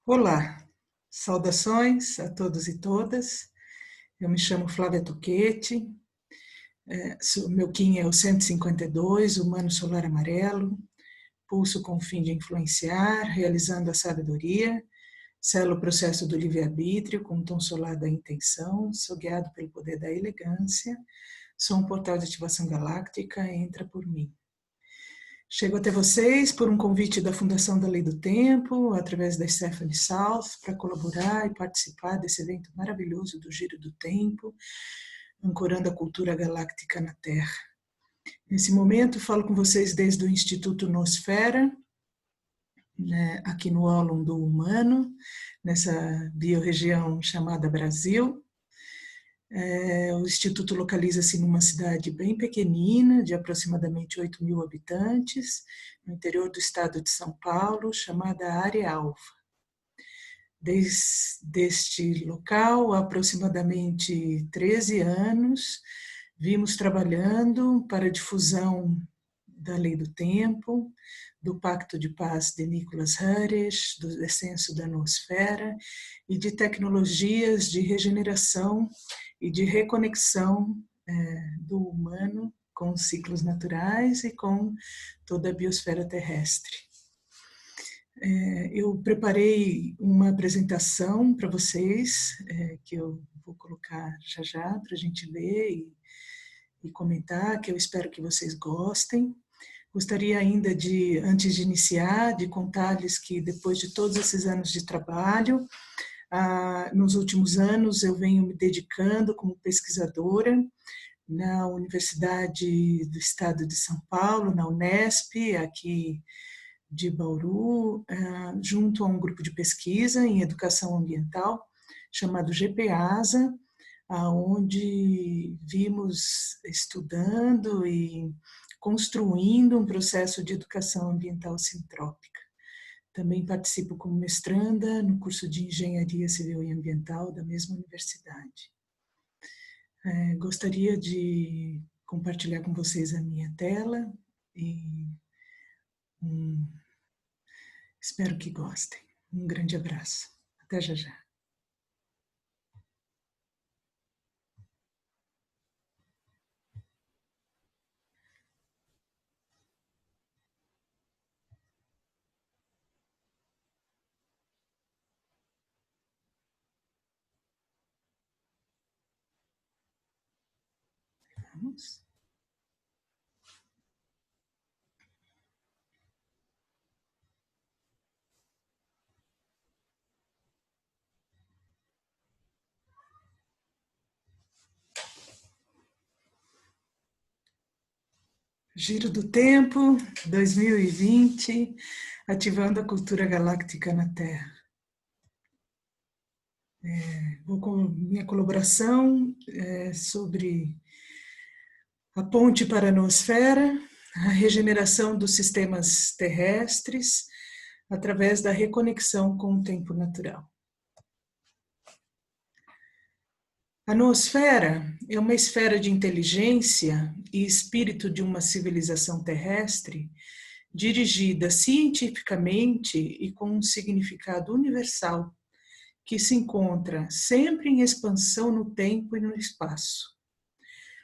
Olá, saudações a todos e todas. Eu me chamo Flávia Tucchetti, meu KIN é o 152, humano solar amarelo, pulso com o fim de influenciar, realizando a sabedoria, selo o processo do livre-arbítrio com o tom solar da intenção, sou guiado pelo poder da elegância, sou um portal de ativação galáctica, entra por mim. Chego até vocês por um convite da Fundação da Lei do Tempo, através da Stephanie South, para colaborar e participar desse evento maravilhoso do Giro do Tempo, ancorando a cultura galáctica na Terra. Nesse momento, falo com vocês desde o Instituto Nosfera, né, aqui no ólon do humano, nessa biorregião chamada Brasil. O Instituto localiza-se numa cidade bem pequenina, de aproximadamente 8.000 habitantes, no interior do estado de São Paulo, chamada Área Alfa. Desde este local, há aproximadamente 13 anos, vimos trabalhando para a difusão da Lei do Tempo, do Pacto de Paz de Nicholas Harish, do descenso da nosfera e de tecnologias de regeneração e de reconexão do humano com os ciclos naturais e com toda a biosfera terrestre. Eu preparei uma apresentação para vocês, que eu vou colocar já para a gente ver e comentar, que eu espero que vocês gostem. Gostaria ainda de, antes de iniciar, de contar-lhes que depois de todos esses anos de trabalho, nos últimos anos eu venho me dedicando como pesquisadora na Universidade do Estado de São Paulo, na Unesp, aqui de Bauru, junto a um grupo de pesquisa em educação ambiental chamado GPASA, onde vimos estudando e construindo um processo de educação ambiental sintrópica. Também participo como mestranda no curso de Engenharia Civil e Ambiental da mesma universidade. Gostaria de compartilhar com vocês a minha tela e espero que gostem. Um grande abraço. Até já já. Vamos. Giro do Tempo, 2020, ativando a cultura galáctica na Terra. Vou com minha colaboração sobre a ponte para a nosfera, a regeneração dos sistemas terrestres, através da reconexão com o tempo natural. A noosfera é uma esfera de inteligência e espírito de uma civilização terrestre dirigida cientificamente e com um significado universal, que se encontra sempre em expansão no tempo e no espaço.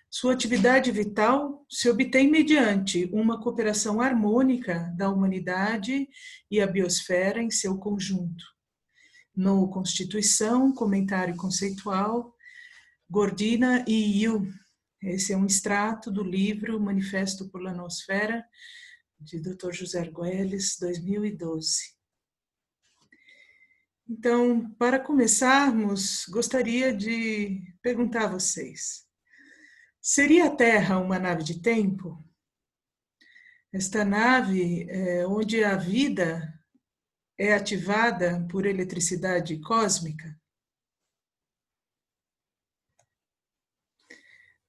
Sua atividade vital se obtém mediante uma cooperação harmônica da humanidade e a biosfera em seu conjunto. No Constituição, comentário conceitual, Gordina e Yu. Esse é um extrato do livro Manifesto por la Nosfera, de Dr. José Argüelles, 2012. Então, para começarmos, gostaria de perguntar a vocês: seria a Terra uma nave de tempo? Esta nave onde a vida é ativada por eletricidade cósmica?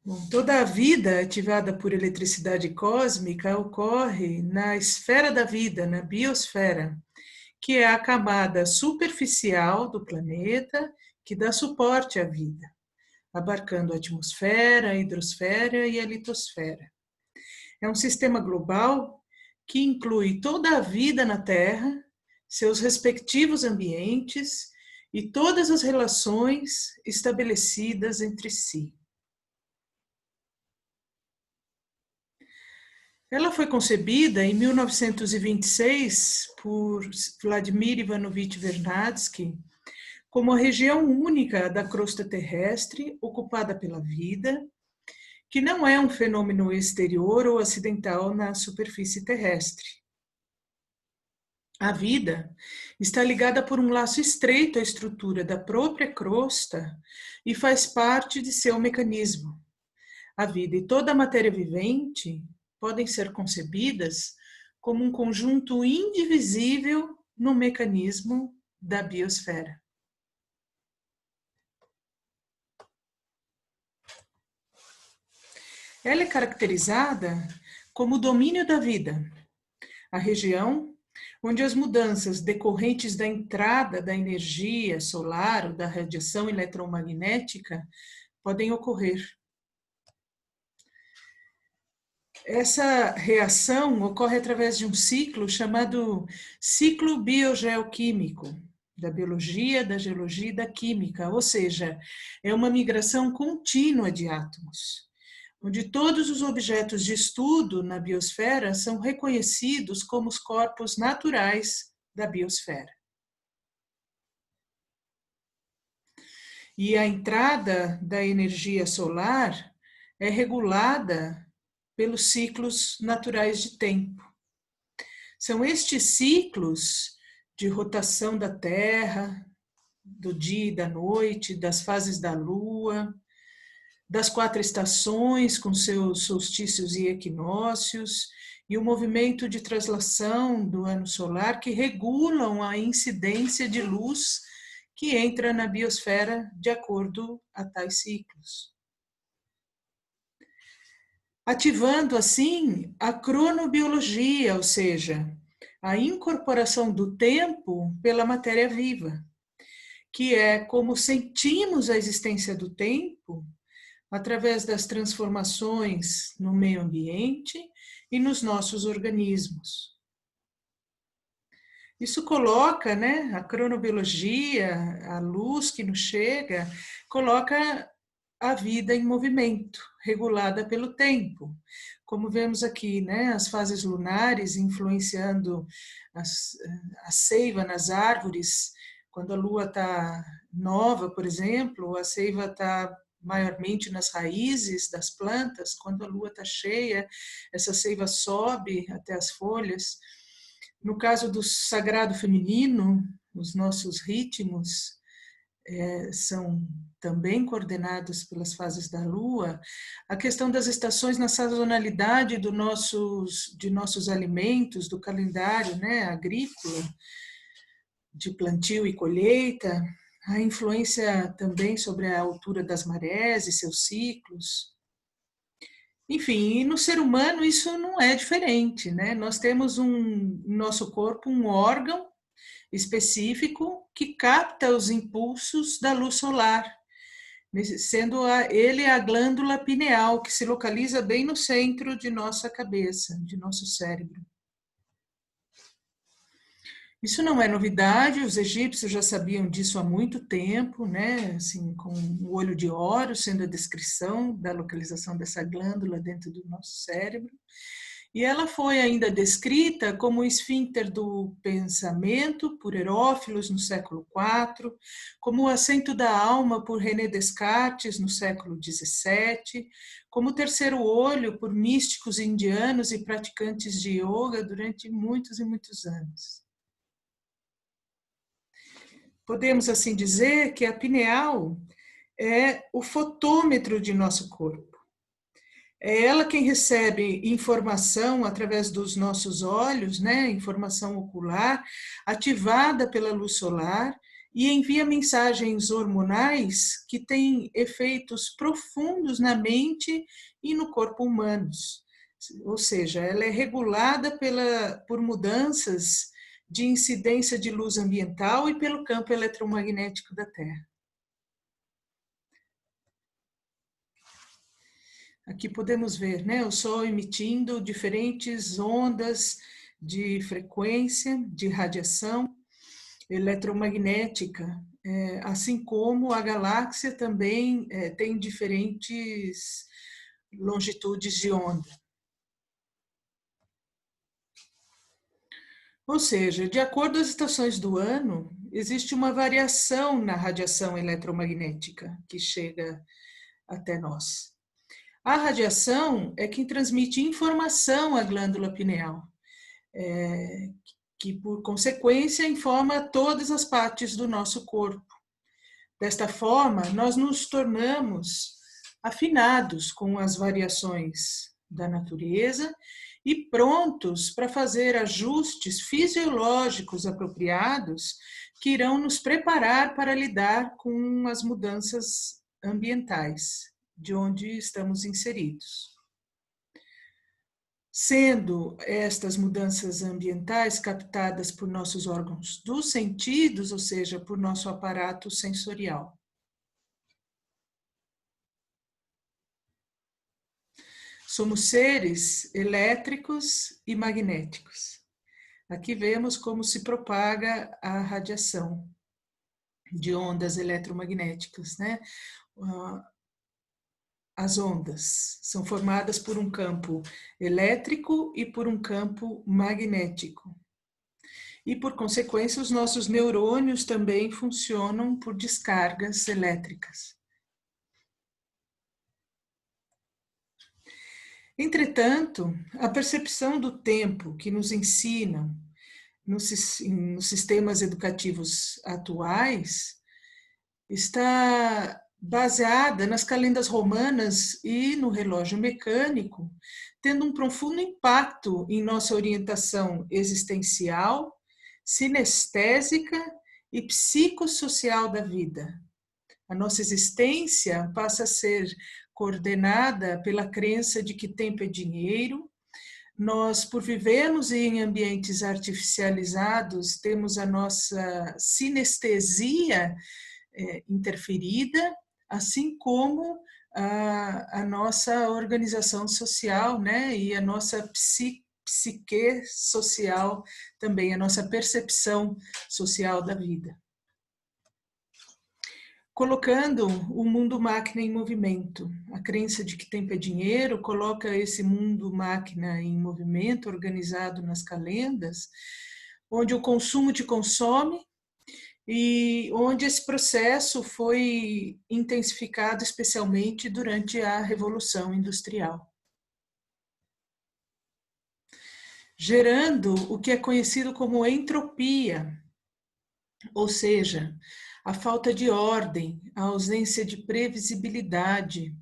Bom, toda a vida ativada por eletricidade cósmica ocorre na esfera da vida, na biosfera, que é a camada superficial do planeta que dá suporte à vida, abarcando a atmosfera, a hidrosfera e a litosfera. É um sistema global que inclui toda a vida na Terra, seus respectivos ambientes e todas as relações estabelecidas entre si. Ela foi concebida em 1926 por Vladimir Ivanovich Vernadsky como a região única da crosta terrestre ocupada pela vida, que não é um fenômeno exterior ou acidental na superfície terrestre. A vida está ligada por um laço estreito à estrutura da própria crosta e faz parte de seu mecanismo. A vida e toda a matéria vivente podem ser concebidas como um conjunto indivisível no mecanismo da biosfera. Ela é caracterizada como o domínio da vida, a região onde as mudanças decorrentes da entrada da energia solar ou da radiação eletromagnética podem ocorrer. Essa reação ocorre através de um ciclo chamado ciclo biogeoquímico, da biologia, da geologia e da química, ou seja, é uma migração contínua de átomos, onde todos os objetos de estudo na biosfera são reconhecidos como os corpos naturais da biosfera. E a entrada da energia solar é regulada pelos ciclos naturais de tempo. São estes ciclos de rotação da Terra, do dia e da noite, das fases da Lua, das 4 estações com seus solstícios e equinócios, e o movimento de translação do ano solar que regulam a incidência de luz que entra na biosfera de acordo a tais ciclos. Ativando assim a cronobiologia, ou seja, a incorporação do tempo pela matéria viva, que é como sentimos a existência do tempo através das transformações no meio ambiente e nos nossos organismos. Isso coloca, né, a cronobiologia, a luz que nos chega, coloca a vida em movimento, regulada pelo tempo. Como vemos aqui, né, as fases lunares influenciando a seiva nas árvores. Quando a lua está nova, por exemplo, a seiva está maiormente nas raízes das plantas. Quando a lua está cheia, essa seiva sobe até as folhas. No caso do sagrado feminino, os nossos ritmos são também coordenados pelas fases da Lua. A questão das estações na sazonalidade de nossos alimentos, do calendário, né, agrícola, de plantio e colheita, a influência também sobre a altura das marés e seus ciclos. Enfim, e no ser humano isso não é diferente, né? Nós temos no nosso corpo um órgão específico que capta os impulsos da luz solar, sendo ele a glândula pineal, que se localiza bem no centro de nossa cabeça, de nosso cérebro. Isso não é novidade, os egípcios já sabiam disso há muito tempo, né? Assim, com o olho de Horus sendo a descrição da localização dessa glândula dentro do nosso cérebro. E ela foi ainda descrita como o esfíncter do pensamento por Herófilos no século IV, como o assento da alma por René Descartes no século XVII, como o terceiro olho por místicos indianos e praticantes de yoga durante muitos e muitos anos. Podemos assim dizer que a pineal é o fotômetro de nosso corpo. É ela quem recebe informação através dos nossos olhos, né, informação ocular, ativada pela luz solar, e envia mensagens hormonais que têm efeitos profundos na mente e no corpo humanos. Ou seja, ela é regulada por mudanças de incidência de luz ambiental e pelo campo eletromagnético da Terra. Aqui podemos ver, né, o Sol emitindo diferentes ondas de frequência, de radiação eletromagnética, assim como a galáxia também tem diferentes longitudes de onda. Ou seja, de acordo com as estações do ano, existe uma variação na radiação eletromagnética que chega até nós. A radiação é quem transmite informação à glândula pineal, que por consequência informa todas as partes do nosso corpo. Desta forma, nós nos tornamos afinados com as variações da natureza e prontos para fazer ajustes fisiológicos apropriados que irão nos preparar para lidar com as mudanças ambientais de onde estamos inseridos. Sendo estas mudanças ambientais captadas por nossos órgãos dos sentidos, ou seja, por nosso aparato sensorial. Somos seres elétricos e magnéticos. Aqui vemos como se propaga a radiação de ondas eletromagnéticas, né? As ondas são formadas por um campo elétrico e por um campo magnético. E, por consequência, os nossos neurônios também funcionam por descargas elétricas. Entretanto, a percepção do tempo que nos ensinam nos sistemas educativos atuais está baseada nas calendas romanas e no relógio mecânico, tendo um profundo impacto em nossa orientação existencial, sinestésica e psicossocial da vida. A nossa existência passa a ser coordenada pela crença de que tempo é dinheiro. Nós, por vivermos em ambientes artificializados, temos a nossa sinestesia interferida, assim como a nossa organização social, né, e a nossa psique social também, a nossa percepção social da vida. Colocando o mundo máquina em movimento. A crença de que tempo é dinheiro coloca esse mundo máquina em movimento, organizado nas calendas, onde o consumo te consome, e onde esse processo foi intensificado especialmente durante a Revolução Industrial. Gerando o que é conhecido como entropia, ou seja, a falta de ordem, a ausência de previsibilidade,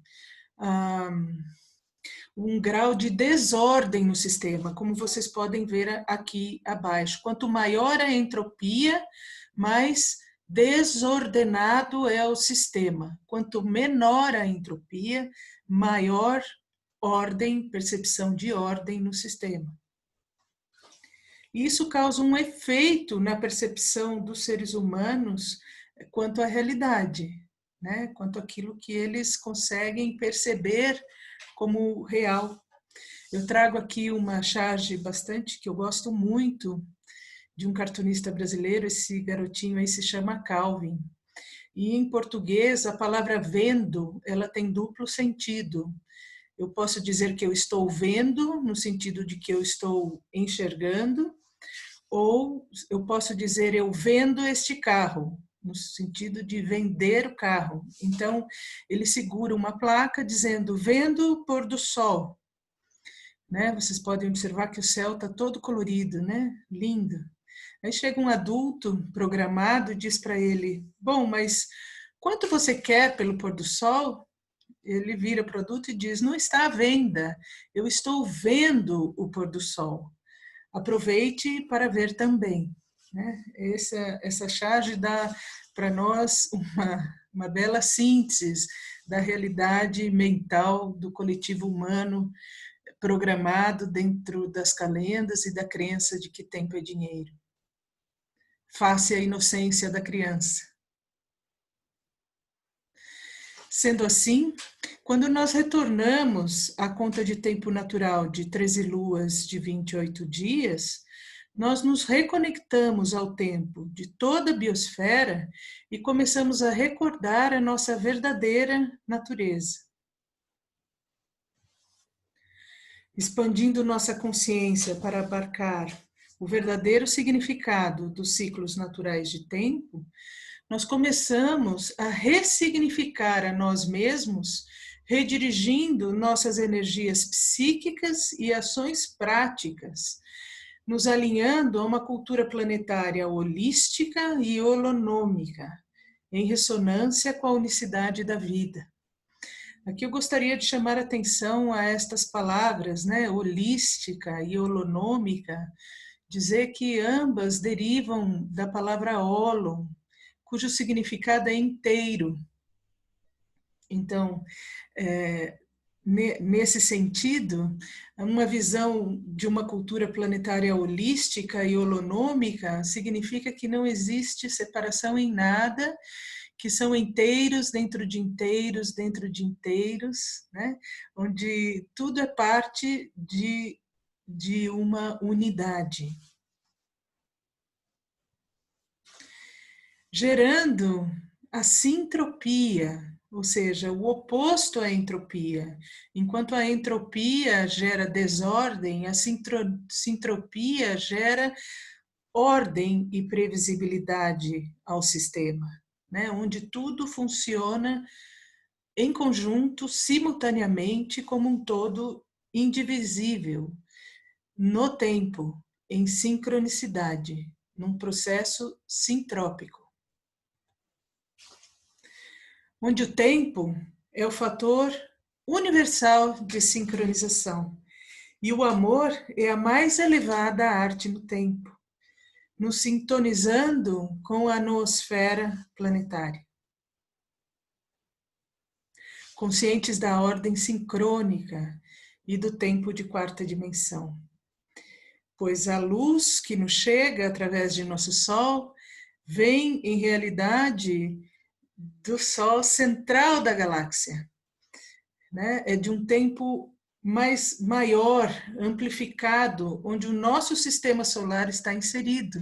um grau de desordem no sistema, como vocês podem ver aqui abaixo. Quanto maior a entropia, mais desordenado é o sistema. Quanto menor a entropia, maior ordem, percepção de ordem no sistema. Isso causa um efeito na percepção dos seres humanos quanto à realidade, né? Quanto àquilo que eles conseguem perceber como real. Eu trago aqui uma charge bastante que eu gosto muito, de um cartunista brasileiro. Esse garotinho aí se chama Calvin. E em português, a palavra vendo, ela tem duplo sentido. Eu posso dizer que eu estou vendo, no sentido de que eu estou enxergando, ou eu posso dizer eu vendo este carro, no sentido de vender o carro. Então, ele segura uma placa dizendo vendo o pôr do sol. Né? Vocês podem observar que o céu está todo colorido, né? Lindo. Aí chega um adulto programado e diz para ele, bom, mas quanto você quer pelo pôr do sol? Ele vira para o adulto e diz, não está à venda, eu estou vendo o pôr do sol. Aproveite para ver também. Né? Essa charge dá para nós uma bela síntese da realidade mental do coletivo humano programado dentro das calendas e da crença de que tempo é dinheiro. Face à inocência da criança. Sendo assim, quando nós retornamos à conta de tempo natural de 13 luas de 28 dias, nós nos reconectamos ao tempo de toda a biosfera e começamos a recordar a nossa verdadeira natureza. Expandindo nossa consciência para abarcar o verdadeiro significado dos ciclos naturais de tempo, nós começamos a ressignificar a nós mesmos, redirigindo nossas energias psíquicas e ações práticas, nos alinhando a uma cultura planetária holística e holonômica, em ressonância com a unicidade da vida. Aqui eu gostaria de chamar a atenção a estas palavras, né, holística e holonômica, dizer que ambas derivam da palavra holon, cujo significado é inteiro. Então, nesse sentido, uma visão de uma cultura planetária holística e holonômica significa que não existe separação em nada, que são inteiros dentro de inteiros, dentro de inteiros, né? Onde tudo é parte de uma unidade. Gerando a sintropia, ou seja, o oposto à entropia. Enquanto a entropia gera desordem, a sintropia gera ordem e previsibilidade ao sistema, né? Onde tudo funciona em conjunto, simultaneamente, como um todo indivisível, no tempo, em sincronicidade, num processo sintrópico. Onde o tempo é o fator universal de sincronização e o amor é a mais elevada arte no tempo, nos sintonizando com a noosfera planetária. Conscientes da ordem sincrônica e do tempo de quarta dimensão. Pois a luz que nos chega através de nosso Sol vem, em realidade, do Sol central da galáxia, né? É de um tempo maior, amplificado, onde o nosso sistema solar está inserido,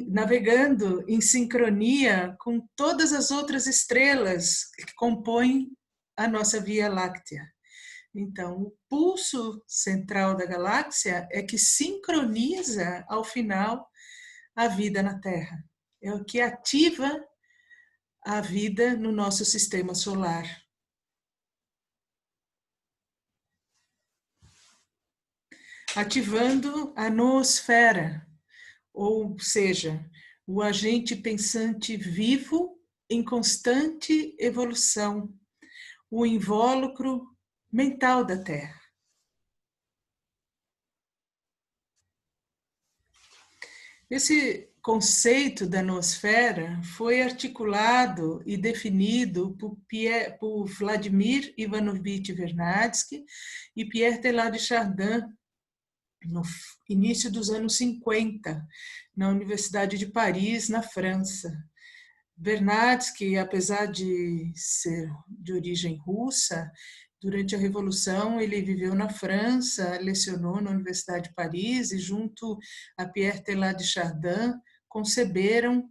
navegando em sincronia com todas as outras estrelas que compõem a nossa Via Láctea. Então, o pulso central da galáxia é que sincroniza, ao final, a vida na Terra. É o que ativa a vida no nosso sistema solar. Ativando a noosfera, ou seja, o agente pensante vivo em constante evolução, o invólucro mental da Terra. Esse conceito da noosfera foi articulado e definido por Vladimir Ivanovich Vernadsky e Pierre Teilhard de Chardin no início dos anos 50, na Universidade de Paris, na França. Vernadsky, apesar de ser de origem russa, durante a Revolução ele viveu na França, lecionou na Universidade de Paris e junto a Pierre Teilhard de Chardin conceberam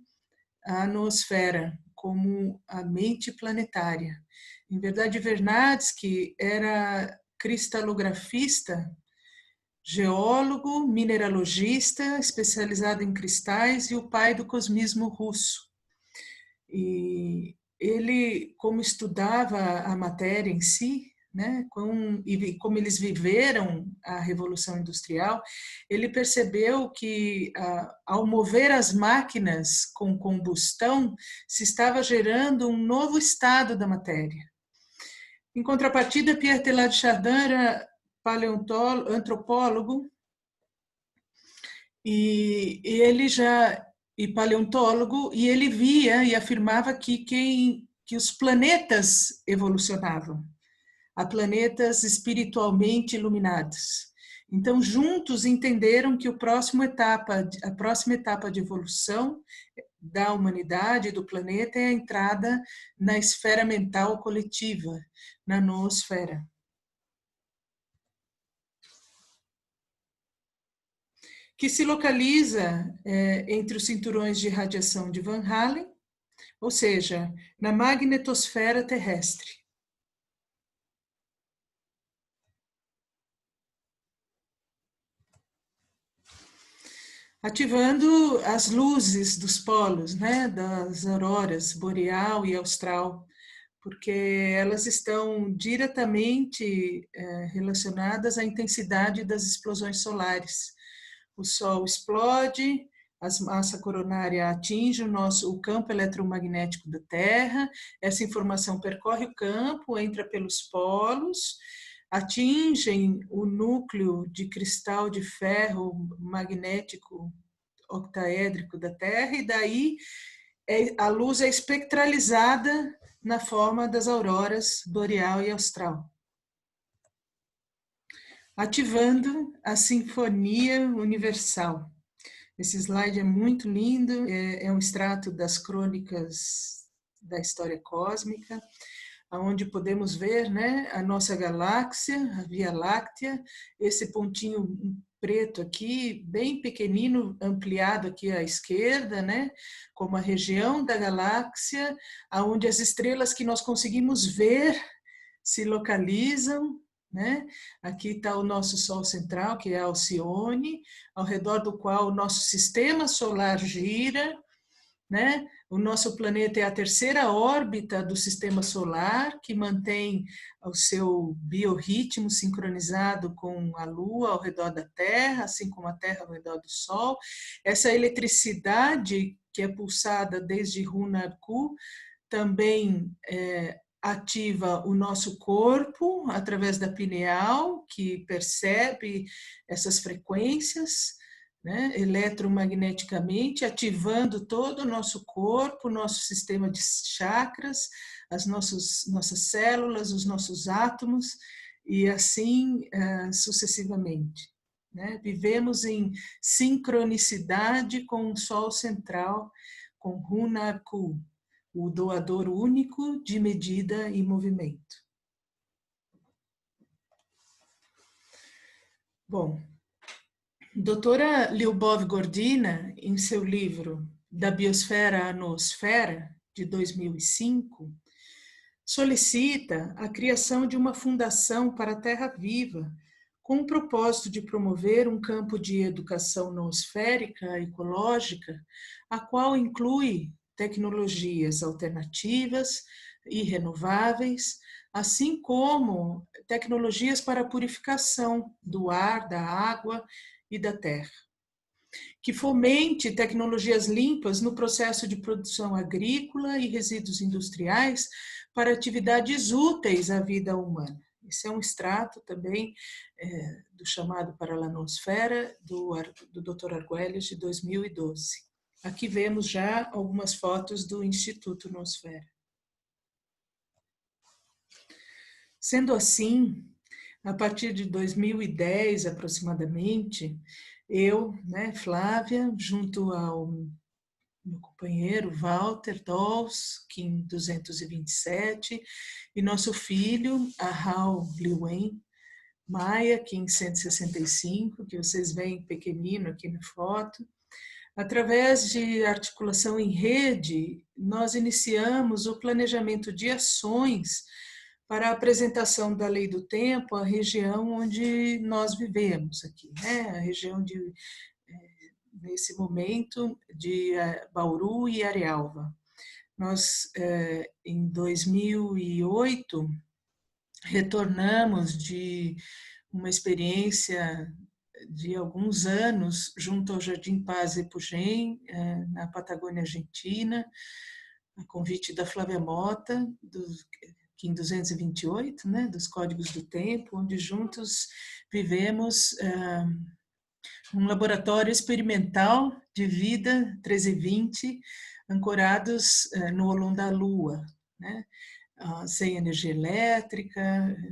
a noosfera como a mente planetária. Em verdade, Vernadsky era cristalografista, geólogo, mineralogista, especializado em cristais e o pai do cosmismo russo. E ele, como estudava a matéria em si, né, como eles viveram a Revolução Industrial, ele percebeu que, ao mover as máquinas com combustão, se estava gerando um novo estado da matéria. Em contrapartida, Pierre Teilhard de Chardin era antropólogo e paleontólogo, e ele via e afirmava que os planetas evolucionavam, a planetas espiritualmente iluminados. Então, juntos entenderam que a próxima etapa de evolução da humanidade, do planeta, é a entrada na esfera mental coletiva, na noosfera. que se localiza entre os cinturões de radiação de Van Allen, ou seja, na magnetosfera terrestre. Ativando as luzes dos polos, né, das auroras boreal e austral, porque elas estão diretamente relacionadas à intensidade das explosões solares. O Sol explode, a massa coronária atinge o campo eletromagnético da Terra, essa informação percorre o campo, entra pelos polos, atingem o núcleo de cristal de ferro magnético octaédrico da Terra, e daí a luz é espectralizada na forma das auroras boreal e austral, ativando a Sinfonia Universal. Esse slide é muito lindo, é um extrato das crônicas da história cósmica, onde podemos ver, né, a nossa galáxia, a Via Láctea, esse pontinho preto aqui, bem pequenino, ampliado aqui à esquerda, né, como a região da galáxia, onde as estrelas que nós conseguimos ver se localizam, né? Aqui está o nosso Sol central, que é a Alcione, ao redor do qual o nosso sistema solar gira, né? O nosso planeta é a terceira órbita do sistema solar, que mantém o seu biorritmo sincronizado com a Lua ao redor da Terra, assim como a Terra ao redor do Sol. Essa eletricidade que é pulsada desde Hunarku também ativa o nosso corpo através da pineal, que percebe essas frequências, né, eletromagneticamente, ativando todo o nosso corpo, nosso sistema de chakras, as nossas células, os nossos átomos, e assim sucessivamente. Né? Vivemos em sincronicidade com o Sol central, com Hunarku, o doador único de medida e movimento. Bom, doutora Lyubov Gordina, em seu livro Da Biosfera à Noosfera, de 2005, solicita a criação de uma fundação para a Terra Viva, com o propósito de promover um campo de educação noosférica ecológica, a qual inclui tecnologias alternativas e renováveis, assim como tecnologias para a purificação do ar, da água e da terra. Que fomente tecnologias limpas no processo de produção agrícola e resíduos industriais para atividades úteis à vida humana. Esse é um extrato também do chamado para a Noosfera, do Dr. Arguelles, de 2012. Aqui vemos já algumas fotos do Instituto Noosfera. Sendo assim, a partir de 2010 aproximadamente, eu, né, Flávia, junto ao meu companheiro Walter Dolls, Kim 227, e nosso filho, Ahau Liwen Maia, Kim 165, que vocês veem pequenino aqui na foto. Através de articulação em rede, nós iniciamos o planejamento de ações para a apresentação da Lei do Tempo à região onde nós vivemos aqui, né? A região de, nesse momento, de Bauru e Arealva. Nós, em 2008, retornamos de uma experiência de alguns anos junto ao Jardim Paz Epugem, na Patagônia Argentina, a convite da Flávia Mota, do Kim 228, né, dos Códigos do Tempo, onde juntos vivemos um laboratório experimental de vida 1320, ancorados no Olom da Lua, né? Sem energia elétrica,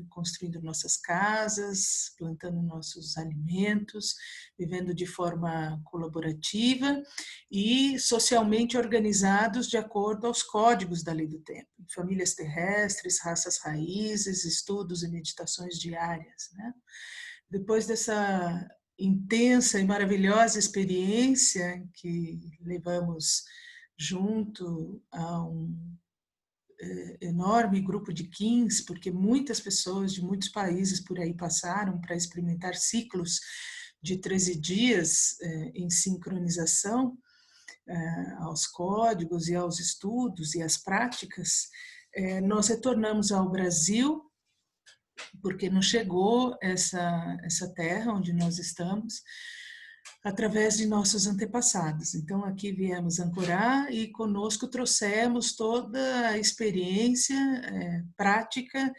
construindo nossas casas, plantando nossos alimentos, vivendo de forma colaborativa e socialmente organizados de acordo aos códigos da Lei do Tempo, famílias terrestres, raças raízes, estudos e meditações diárias, né? Depois dessa intensa e maravilhosa experiência que levamos junto a um enorme grupo de Kins, porque muitas pessoas de muitos países por aí passaram para experimentar ciclos de 13 dias em sincronização aos códigos e aos estudos e às práticas. Nós retornamos ao Brasil, porque nos chegou essa terra onde nós estamos, através de nossos antepassados. Então, aqui viemos ancorar e conosco trouxemos toda a experiência prática,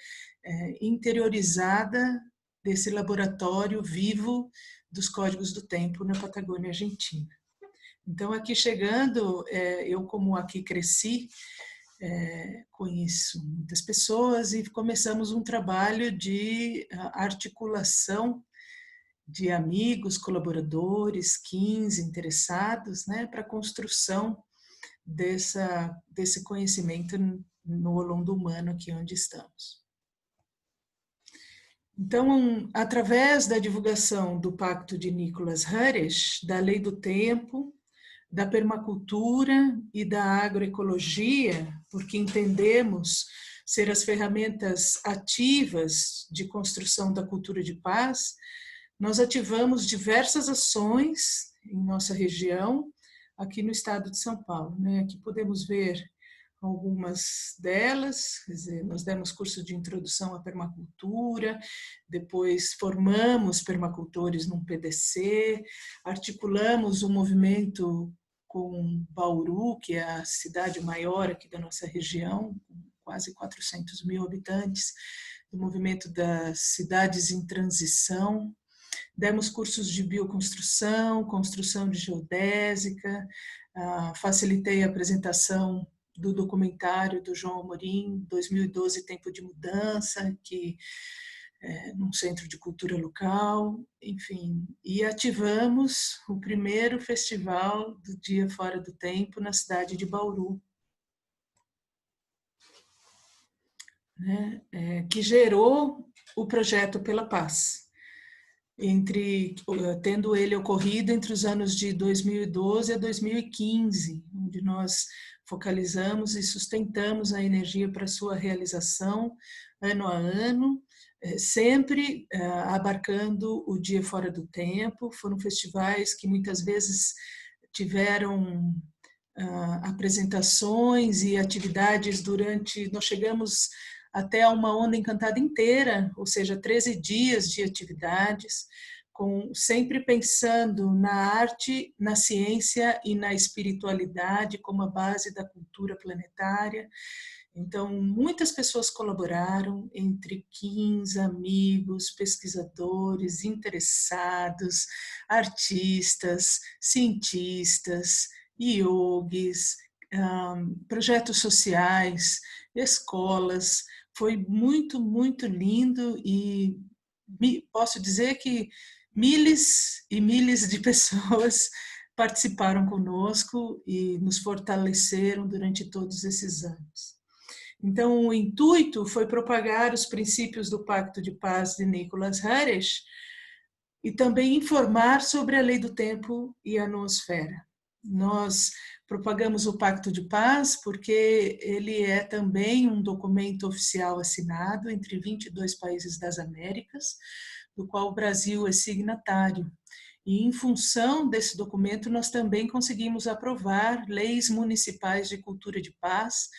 interiorizada desse laboratório vivo dos códigos do tempo na Patagônia Argentina. Então, aqui chegando, eu como aqui cresci, conheço muitas pessoas e começamos um trabalho de articulação de amigos, colaboradores, 15 interessados, né, para a construção desse conhecimento no Olondo humano aqui onde estamos. Então, através da divulgação do Pacto de Nicholas Harish, da Lei do Tempo, da permacultura e da agroecologia, porque entendemos ser as ferramentas ativas de construção da cultura de paz, nós ativamos diversas ações em nossa região, aqui no estado de São Paulo. Aqui podemos ver algumas delas, quer dizer, nós demos curso de introdução à permacultura, depois formamos permacultores num PDC, articulamos um movimento com Bauru, que é a cidade maior aqui da nossa região, com quase 400 mil habitantes, do movimento das cidades em transição. Demos cursos de bioconstrução, construção de geodésica, facilitei a apresentação do documentário do João Amorim, 2012, Tempo de Mudança, que num centro de cultura local, enfim, e ativamos o primeiro festival do Dia Fora do Tempo na cidade de Bauru, que gerou o projeto Pela Paz, tendo ele ocorrido entre os anos de 2012 a 2015, onde nós focalizamos e sustentamos a energia para sua realização ano a ano, sempre abarcando o Dia Fora do Tempo. Foram festivais que muitas vezes tiveram apresentações e atividades nós chegamos até uma onda encantada inteira, ou seja, 13 dias de atividades, sempre pensando na arte, na ciência e na espiritualidade como a base da cultura planetária. Então, muitas pessoas colaboraram, entre 15 amigos, pesquisadores, interessados, artistas, cientistas, yogis, projetos sociais, escolas. Foi muito, muito lindo e posso dizer que milhares e milhares de pessoas participaram conosco e nos fortaleceram durante todos esses anos. Então, o intuito foi propagar os princípios do Pacto de Paz de Nicholas Harish e também informar sobre a lei do tempo e a noosfera. Nós propagamos o Pacto de Paz porque ele é também um documento oficial assinado entre 22 países das Américas, do qual o Brasil é signatário. E, em função desse documento, nós também conseguimos aprovar leis municipais de cultura de paz,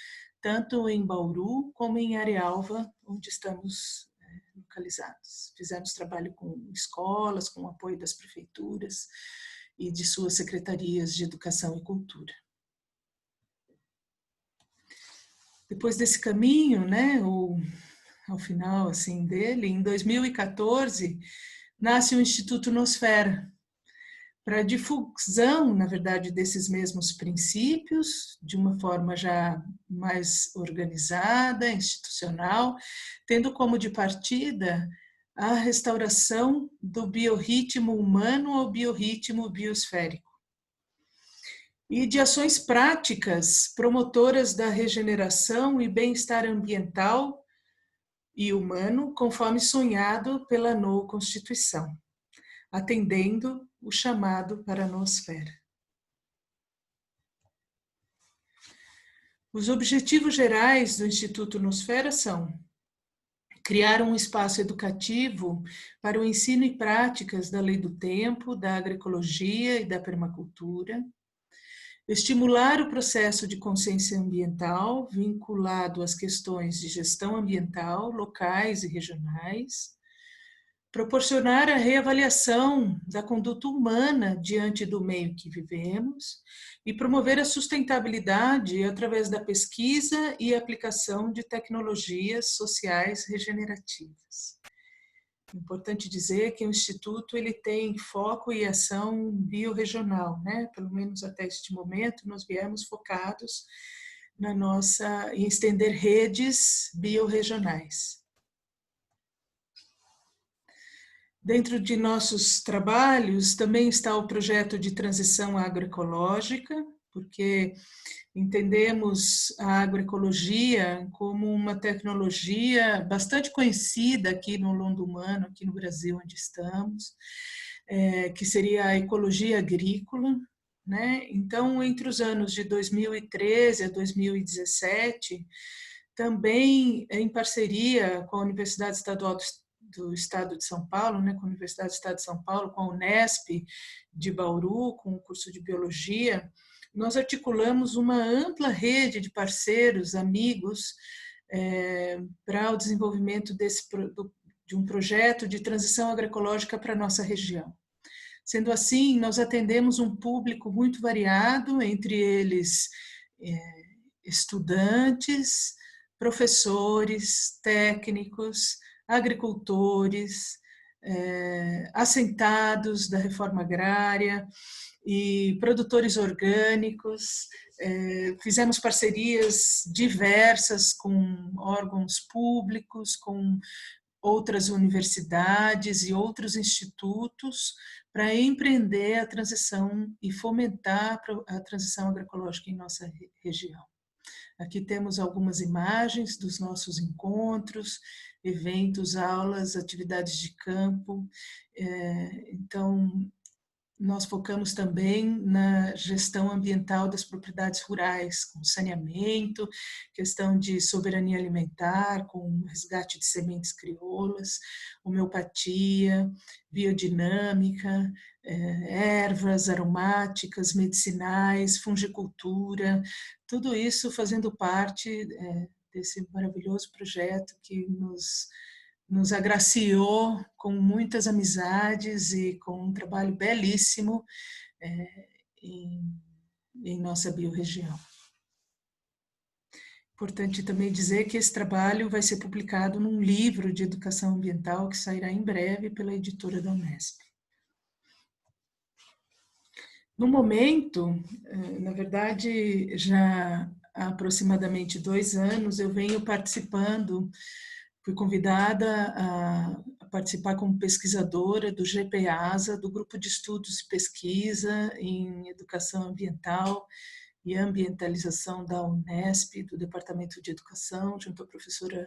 tanto em Bauru como em Arealva, onde estamos localizados. Fizemos trabalho com escolas, com o apoio das prefeituras e de suas secretarias de educação e cultura. Depois desse caminho, ao final assim dele, em 2014, nasce o Instituto Noosfera, para a difusão, na verdade, desses mesmos princípios, de uma forma já mais organizada, institucional, tendo como de partida a restauração do biorritmo humano ao biorritmo biosférico. E de ações práticas promotoras da regeneração e bem-estar ambiental e humano, conforme sonhado pela NOU Constituição. atendendo o chamado para a noosfera. Os objetivos gerais do Instituto Noosfera são criar um espaço educativo para o ensino e práticas da lei do tempo, da agroecologia e da permacultura, estimular o processo de consciência ambiental vinculado às questões de gestão ambiental locais e regionais, proporcionar a reavaliação da conduta humana diante do meio que vivemos e promover a sustentabilidade através da pesquisa e aplicação de tecnologias sociais regenerativas. Importante dizer que o Instituto ele tem foco e ação biorregional, né? Pelo menos até este momento nós viemos focados em estender redes biorregionais. Dentro de nossos trabalhos também está o projeto de transição agroecológica, porque entendemos a agroecologia como uma tecnologia bastante conhecida aqui no mundo humano, aqui no Brasil onde estamos, que seria a ecologia agrícola, né? Então, entre os anos de 2013 a 2017, também em parceria com a Universidade Estadual do Estado de São Paulo, né, com a Universidade do Estado de São Paulo, com a Unesp de Bauru, com o curso de Biologia, nós articulamos uma ampla rede de parceiros, amigos, para o desenvolvimento de um projeto de transição agroecológica para a nossa região. Sendo assim, nós atendemos um público muito variado, entre eles estudantes, professores, técnicos, agricultores, assentados da reforma agrária e produtores orgânicos. Fizemos parcerias diversas com órgãos públicos, com outras universidades e outros institutos para empreender a transição e fomentar a transição agroecológica em nossa região. Aqui temos algumas imagens dos nossos encontros, eventos, aulas, atividades de campo. Então, nós focamos também na gestão ambiental das propriedades rurais, com saneamento, questão de soberania alimentar, com resgate de sementes crioulas, homeopatia, biodinâmica, ervas aromáticas, medicinais, fungicultura, tudo isso fazendo parte desse maravilhoso projeto que nos agraciou com muitas amizades e com um trabalho belíssimo em nossa biorregião. Importante também dizer que esse trabalho vai ser publicado num livro de educação ambiental que sairá em breve pela editora da Unesp. No momento, na verdade, já há aproximadamente 2 anos, eu venho participando. Fui convidada a participar como pesquisadora do GPASA, do Grupo de Estudos e Pesquisa em Educação Ambiental e Ambientalização da Unesp, do Departamento de Educação, junto à professora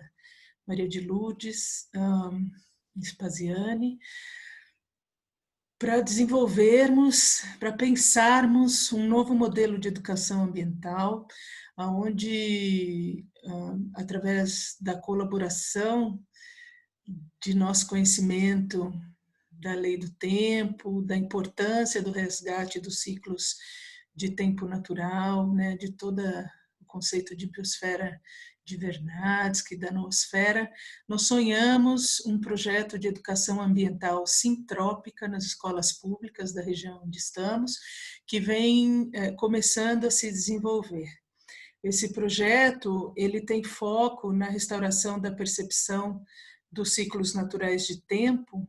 Maria de Lourdes Spaziani, para desenvolvermos, para pensarmos um novo modelo de educação ambiental, onde, através da colaboração de nosso conhecimento da lei do tempo, da importância do resgate dos ciclos de tempo natural, né, de todo o conceito de biosfera de Vernadsky, da noosfera, nós sonhamos um projeto de educação ambiental sintrópica nas escolas públicas da região onde estamos, que vem começando a se desenvolver. Esse projeto ele tem foco na restauração da percepção dos ciclos naturais de tempo,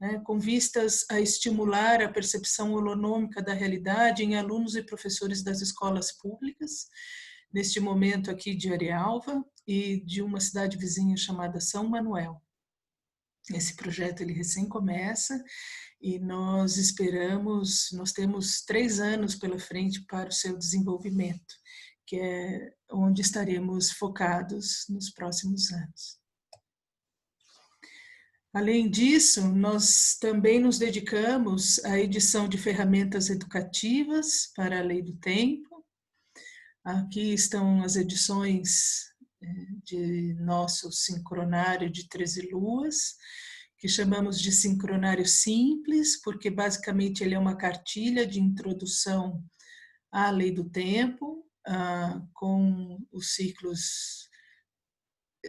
né, com vistas a estimular a percepção holonômica da realidade em alunos e professores das escolas públicas, neste momento aqui de Arialva e de uma cidade vizinha chamada São Manuel. Esse projeto ele recém começa e nós temos 3 anos pela frente para o seu desenvolvimento, que é onde estaremos focados nos próximos anos. Além disso, nós também nos dedicamos à edição de ferramentas educativas para a Lei do Tempo. Aqui estão as edições de nosso sincronário de 13 luas, que chamamos de sincronário simples, porque basicamente ele é uma cartilha de introdução à Lei do Tempo, com os ciclos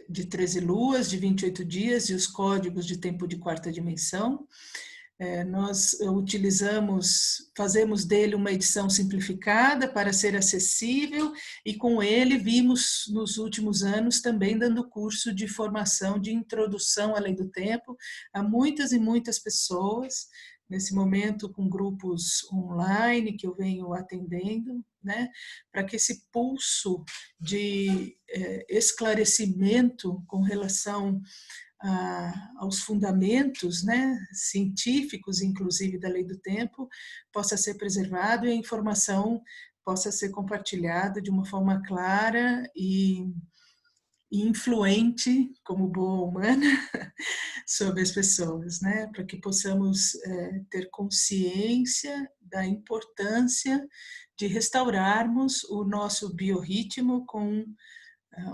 de 13 luas, de 28 dias e os códigos de tempo de quarta dimensão. Nós fazemos dele uma edição simplificada para ser acessível e com ele vimos nos últimos anos também dando curso de formação de introdução à Lei do Tempo a muitas e muitas pessoas, nesse momento com grupos online que eu venho atendendo, né, para que esse pulso de esclarecimento com relação aos fundamentos, né, científicos, inclusive, da Lei do Tempo, possa ser preservado e a informação possa ser compartilhada de uma forma clara e influente, como boa humana, sobre as pessoas, né, para que possamos ter consciência da importância de restaurarmos o nosso biorritmo com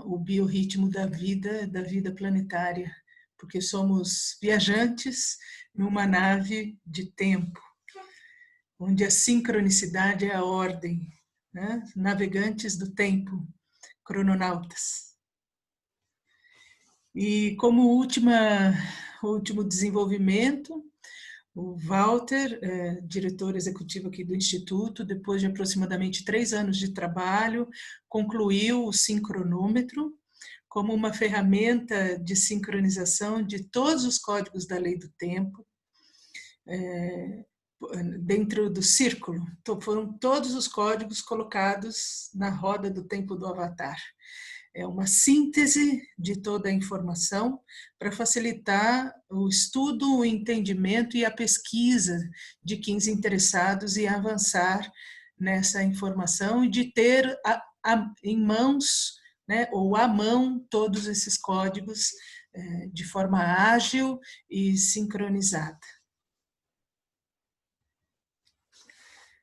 o biorritmo da vida planetária, porque somos viajantes numa nave de tempo, onde a sincronicidade é a ordem, né? Navegantes do tempo, crononautas. E como último desenvolvimento, o Walter, diretor executivo aqui do Instituto, depois de aproximadamente 3 anos de trabalho, concluiu o sincronômetro como uma ferramenta de sincronização de todos os códigos da Lei do Tempo, dentro do círculo. Então, foram todos os códigos colocados na roda do tempo do Avatar. É uma síntese de toda a informação para facilitar o estudo, o entendimento e a pesquisa de quem interessados e avançar nessa informação e de ter em mãos, né, ou à mão, todos esses códigos de forma ágil e sincronizada.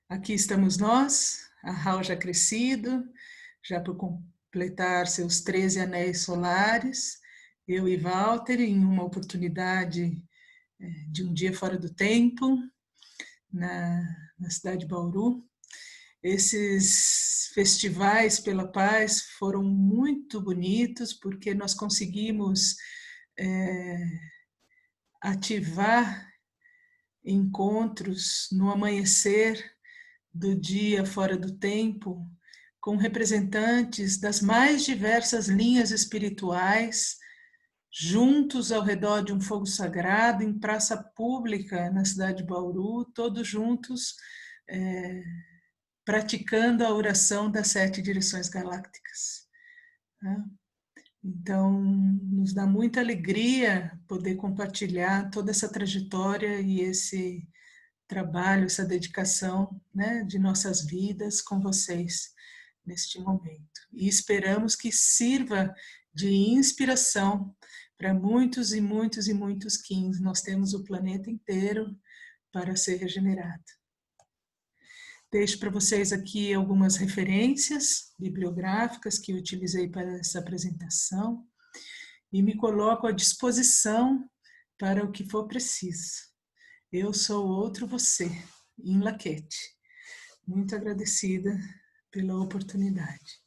Aqui estamos nós, a Raul já crescido, já por completar seus 13 anéis solares, eu e Walter, em uma oportunidade de um dia fora do tempo, na cidade de Bauru. Esses festivais pela paz foram muito bonitos, porque nós conseguimos ativar encontros no amanhecer do dia fora do tempo, com representantes das mais diversas linhas espirituais, juntos ao redor de um fogo sagrado, em praça pública, na cidade de Bauru, todos juntos, praticando a oração das 7 direções galácticas. Então, nos dá muita alegria poder compartilhar toda essa trajetória e esse trabalho, essa dedicação, né, de nossas vidas com vocês neste momento. E esperamos que sirva de inspiração para muitos e muitos e muitos Kins. Nós temos o planeta inteiro para ser regenerado. Deixo para vocês aqui algumas referências bibliográficas que eu utilizei para essa apresentação e me coloco à disposição para o que for preciso. Eu sou outro você, em Laquete. Muito agradecida pela oportunidade.